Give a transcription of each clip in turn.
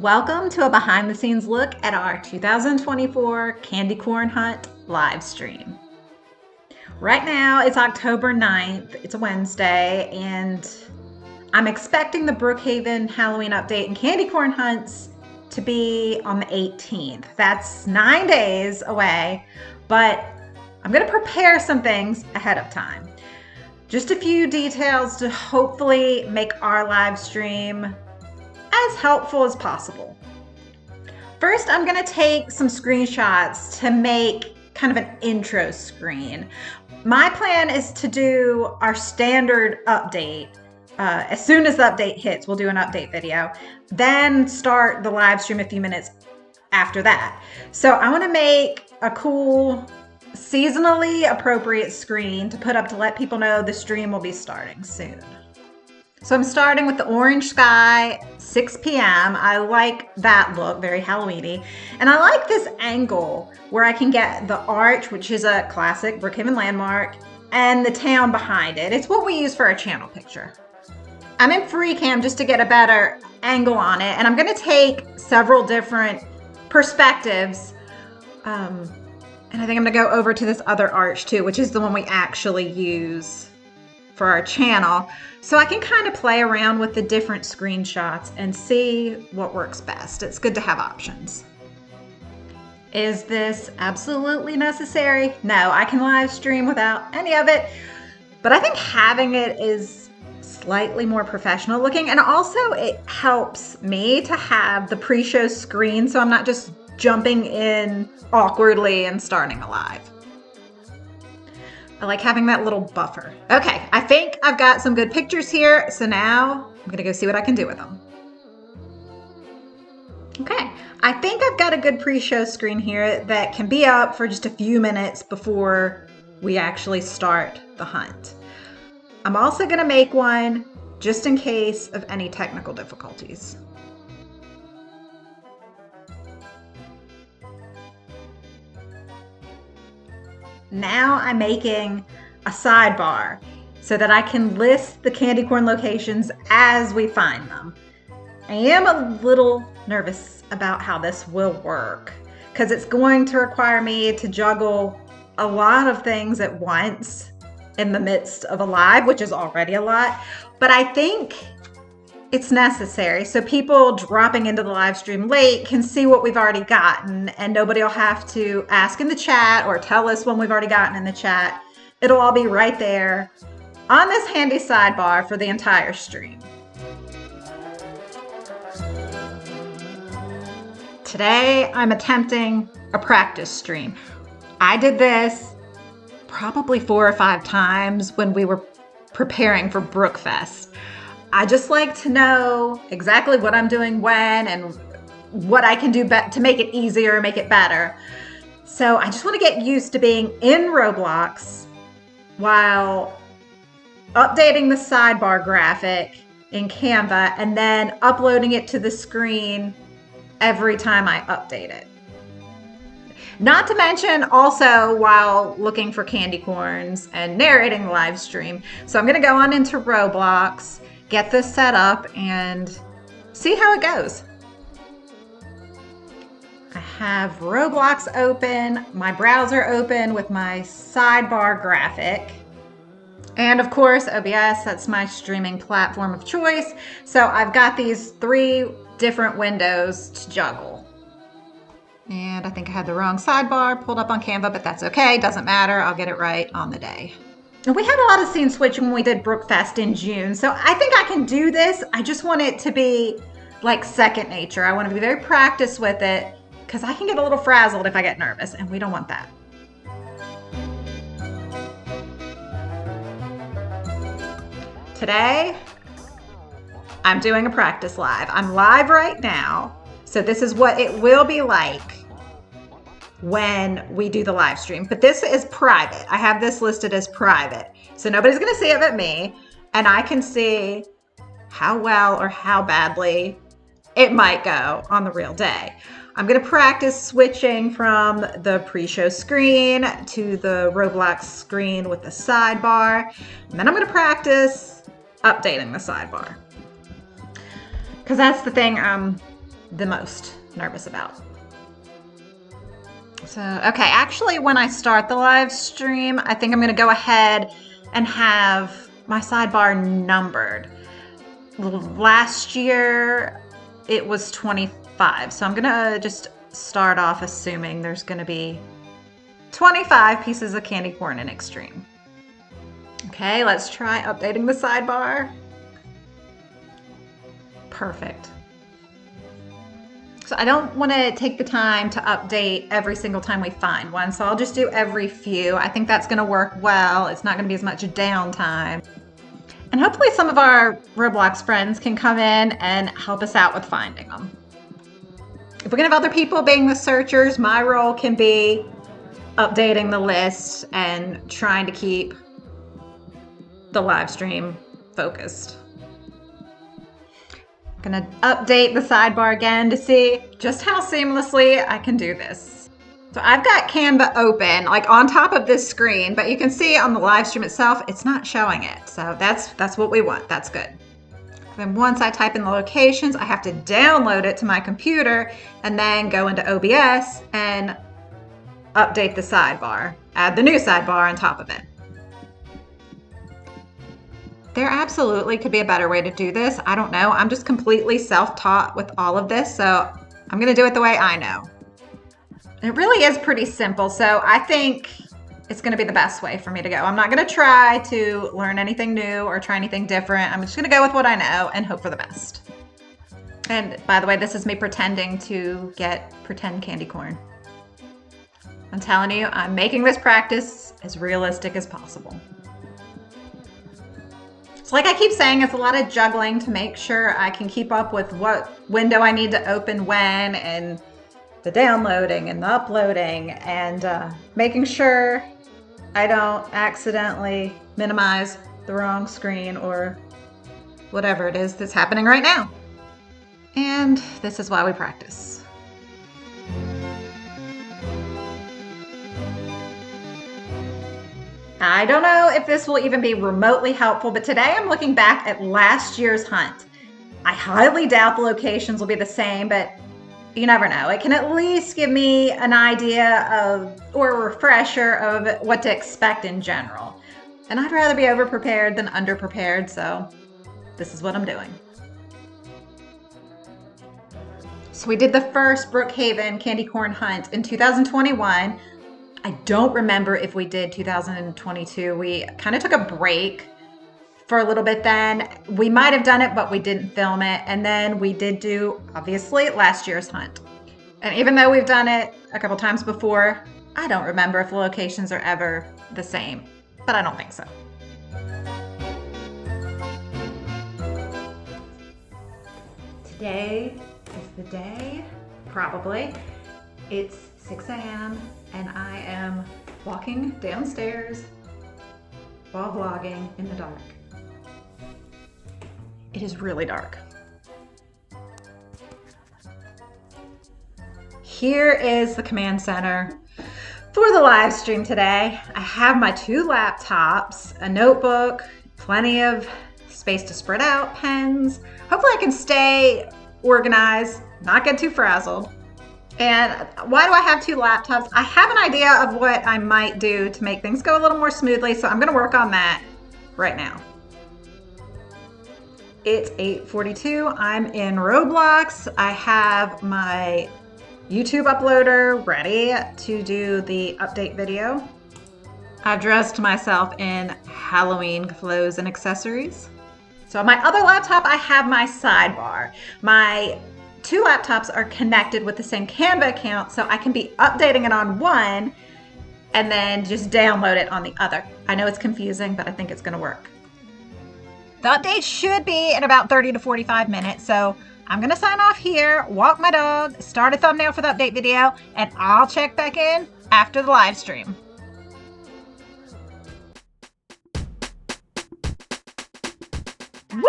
Welcome to a behind the scenes look at our 2024 Candy Corn Hunt live stream. Right now it's October 9th, it's a Wednesday, and I'm expecting the Brookhaven Halloween update and Candy Corn Hunts to be on the 18th. That's 9 days away, but I'm gonna prepare some things ahead of time. Just a few details to hopefully make our live stream as helpful as possible. First, I'm gonna take some screenshots to make kind of an intro screen. My plan is to do our standard update. As soon as the update hits, we'll do an update video, then start the live stream a few minutes after that. So I wanna make a cool, seasonally appropriate screen to put up to let people know the stream will be starting soon. So I'm starting with the orange sky, 6 p.m. I like that look, very Halloween-y. And I like this angle where I can get the arch, which is a classic Brookhaven landmark, and the town behind it. It's what we use for our channel picture. I'm in free cam just to get a better angle on it, and I'm gonna take several different perspectives. And I think I'm gonna go over to this other arch too, which is the one we actually use for our channel, so I can kind of play around with the different screenshots and see what works best. It's good to have options. Is this absolutely necessary? No, I can live stream without any of it, but I think having it is slightly more professional looking, and also it helps me to have the pre-show screen so I'm not just jumping in awkwardly and starting a live. I like having that little buffer. Okay, I think I've got some good pictures here, so now I'm gonna go see what I can do with them. Okay, I think I've got a good pre-show screen here that can be up for just a few minutes before we actually start the hunt. I'm also gonna make one just in case of any technical difficulties. Now I'm making a sidebar so that I can list the candy corn locations as we find them. I am a little nervous about how this will work because it's going to require me to juggle a lot of things at once in the midst of a live, which is already a lot, but I think it's necessary so people dropping into the live stream late can see what we've already gotten, and nobody will have to ask in the chat or tell us when we've already gotten in the chat. It'll all be right there on this handy sidebar for the entire stream. Today, I'm attempting a practice stream. I did this probably 4 or 5 times when we were preparing for Brookfest. I just like to know exactly what I'm doing when and what I can do to make it easier, make it better. So I just want to get used to being in Roblox while updating the sidebar graphic in Canva and then uploading it to the screen every time I update it. Not to mention also while looking for candy corns and narrating the live stream. So I'm going to go on into Roblox, get this set up, and see how it goes. I have Roblox open, my browser open with my sidebar graphic, and of course OBS, that's my streaming platform of choice. So I've got these 3 different windows to juggle. And I think I had the wrong sidebar pulled up on Canva, but that's okay, doesn't matter, I'll get it right on the day. And we had a lot of scene switching when we did Brookfest in June, so I think I can do this. I just want it to be like second nature. I want to be very practiced with it because I can get a little frazzled if I get nervous, and we don't want that. Today, I'm doing a practice live. I'm live right now, so this is what it will be like when we do the live stream, but this is private. I have this listed as private, so nobody's gonna see it but me, and I can see how well or how badly it might go on the real day. I'm gonna practice switching from the pre-show screen to the Roblox screen with the sidebar, and then I'm gonna practice updating the sidebar. Because that's the thing I'm the most nervous about. So, okay, actually when I start the live stream, I think I'm gonna go ahead and have my sidebar numbered. Last year, it was 25. So I'm gonna just start off assuming there's gonna be 25 pieces of candy corn in Extreme. Okay, let's try updating the sidebar. Perfect. So I don't want to take the time to update every single time we find one, so I'll just do every few. I think that's going to work well. It's not going to be as much downtime. And hopefully some of our Roblox friends can come in and help us out with finding them. If we're going to have other people being the searchers, my role can be updating the list and trying to keep the live stream focused. Gonna update the sidebar again to see just how seamlessly I can do this. So I've got Canva open, like on top of this screen, but you can see on the live stream itself, it's not showing it. So that's what we want. That's good. Then once I type in the locations, I have to download it to my computer and then go into OBS and update the sidebar, add the new sidebar on top of it. There absolutely could be a better way to do this. I don't know. I'm just completely self-taught with all of this, so I'm going to do it the way I know. It really is pretty simple, so I think it's going to be the best way for me to go. I'm not going to try to learn anything new or try anything different. I'm just going to go with what I know and hope for the best. And by the way, this is me pretending to get pretend candy corn. I'm telling you, I'm making this practice as realistic as possible. So like I keep saying, it's a lot of juggling to make sure I can keep up with what window I need to open when, and the downloading and the uploading, and making sure I don't accidentally minimize the wrong screen or whatever it is that's happening right now. And this is why we practice. I don't know if this will even be remotely helpful, but today I'm looking back at last year's hunt. I highly doubt the locations will be the same, but you never know. It can at least give me an idea of, or a refresher of what to expect in general. And I'd rather be over-prepared than under-prepared, so this is what I'm doing. So we did the first Brookhaven Candy Corn Hunt in 2021. I don't remember if we did 2022. We kind of took a break for a little bit then. We might have done it, but we didn't film it. And then we did do, obviously, last year's hunt. And even though we've done it a couple times before, I don't remember if the locations are ever the same, but I don't think so. Today is the day, probably. It's 6 a.m. and I am walking downstairs while vlogging in the dark. It is really dark. Here is the command center for the live stream today. I have my 2 laptops, a notebook, plenty of space to spread out, pens. Hopefully I can stay organized, not get too frazzled. And why do I have 2 laptops? I have an idea of what I might do to make things go a little more smoothly, so I'm gonna work on that right now. It's 8:42, I'm in Roblox. I have my YouTube uploader ready to do the update video. I've dressed myself in Halloween clothes and accessories. So on my other laptop, I have my sidebar. My 2 laptops are connected with the same Canva account, so I can be updating it on one and then just download it on the other. I know it's confusing, but I think it's gonna work. The update should be in about 30 to 45 minutes, so I'm gonna sign off here, walk my dog, start a thumbnail for the update video, and I'll check back in after the live stream. Woo,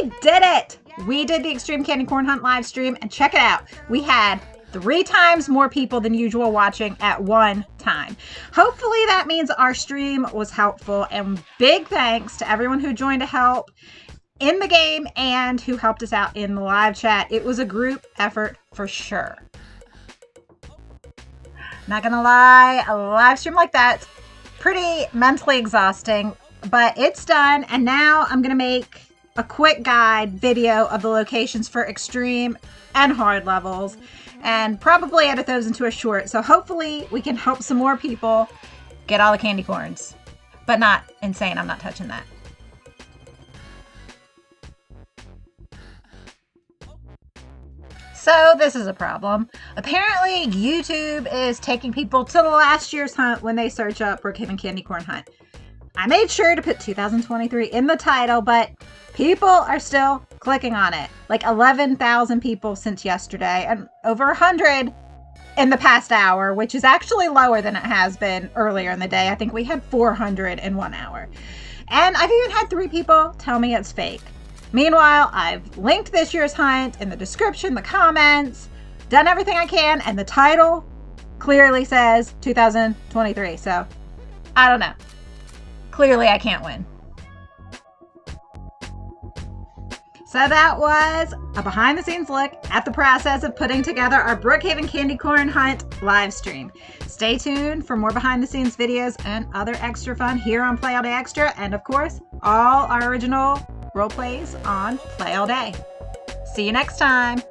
we did it! We did the Extreme Candy Corn Hunt live stream, and check it out. We had 3 times more people than usual watching at one time. Hopefully that means our stream was helpful, and big thanks to everyone who joined to help. in the game and who helped us out in the live chat. It was a group effort for sure. Not gonna lie, a live stream like that's pretty mentally exhausting, but it's done. And now I'm gonna make a quick guide video of the locations for extreme and hard levels and probably edit those into a short. So hopefully we can help some more people get all the candy corns, but not insane. I'm not touching that. So this is a problem. Apparently YouTube is taking people to the last year's hunt when they search up Brookhaven Candy Corn Hunt. I made sure to put 2023 in the title, but people are still clicking on it. Like 11,000 people since yesterday and over 100 in the past hour, which is actually lower than it has been earlier in the day. I think we had 400 in 1 hour. And I've even had 3 people tell me it's fake. Meanwhile, I've linked this year's hunt in the description, the comments, done everything I can, and the title clearly says 2023. So, I don't know. Clearly, I can't win. So that was a behind-the-scenes look at the process of putting together our Brookhaven Candy Corn Hunt live stream. Stay tuned for more behind-the-scenes videos and other extra fun here on PlayAllDay Extra, and of course, all our original role plays on PlayAllDay. See you next time.